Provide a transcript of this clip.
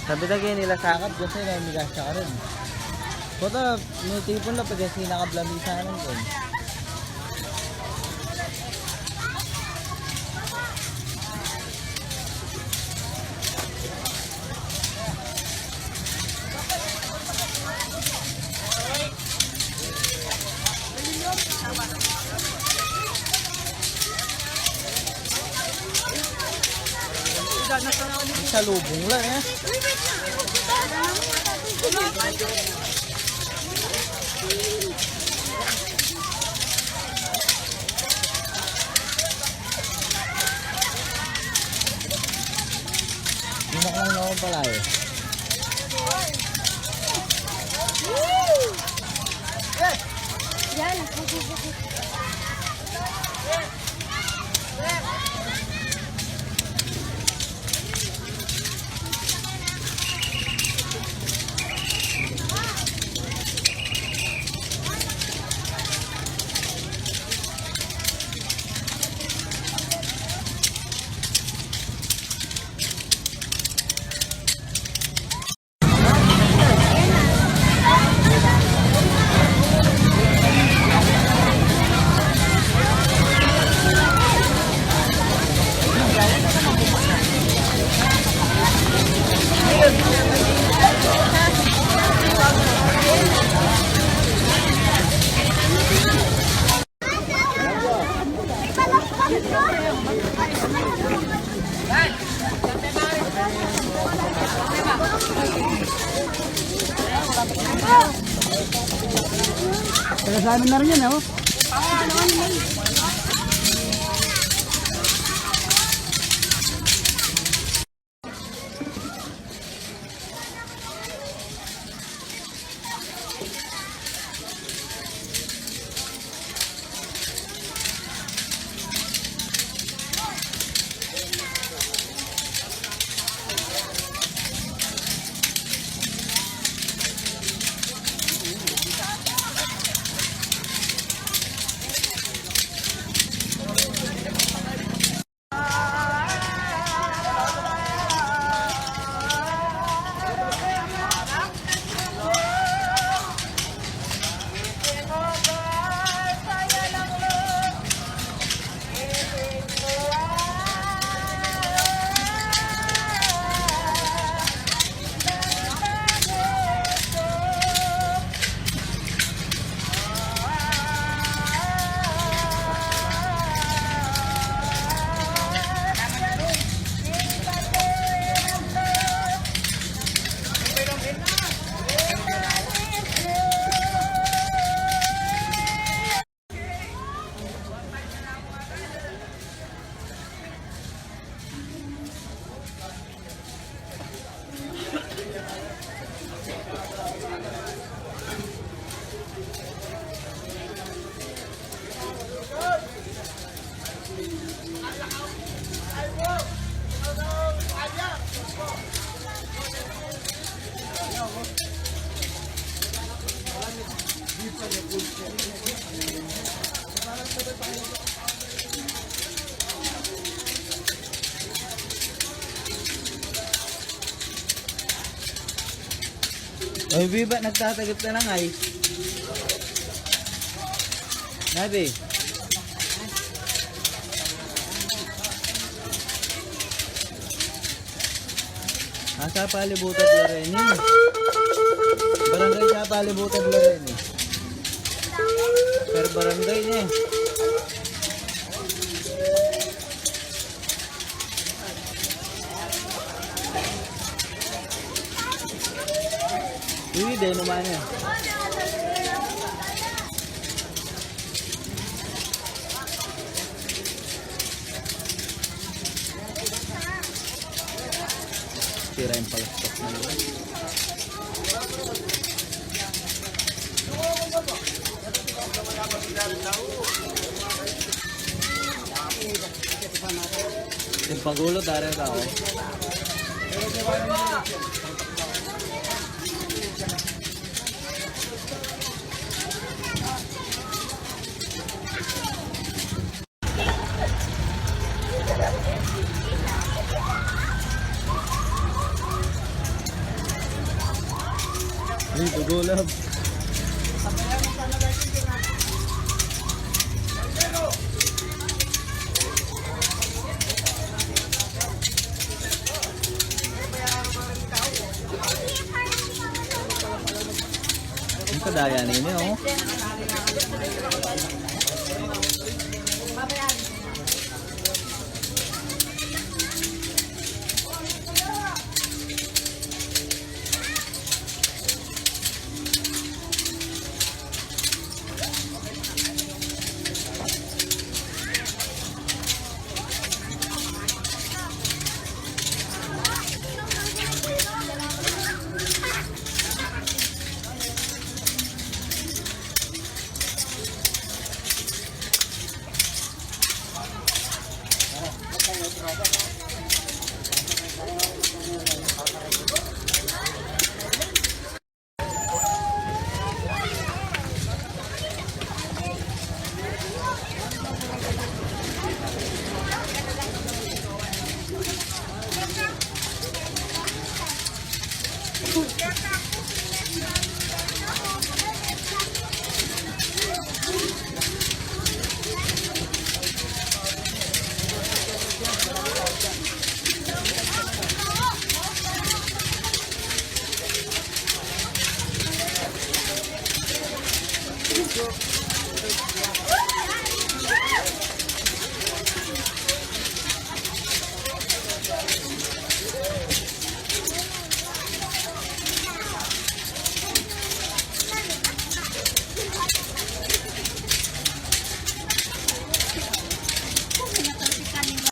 Sabi na kayo nila sakap kasi namigas siya ka rin. Kota, may tipon na pag kasi nakablamisa naman ko. Sa lubong lang eh. Inak lang ako pala eh. Yan. Kaya sa amin na rin yan, oh. Oy, Biba, nagtatagot na lang ay. Nabi. Nasa palibutan Loreni. Barangay sa palibutan Loreni. Per barangay niya. Ini deh namanya. Kirain pala stok na yun. Yung pagulo dari tao. Ay, dugulab. Ang kadaya nini, oh.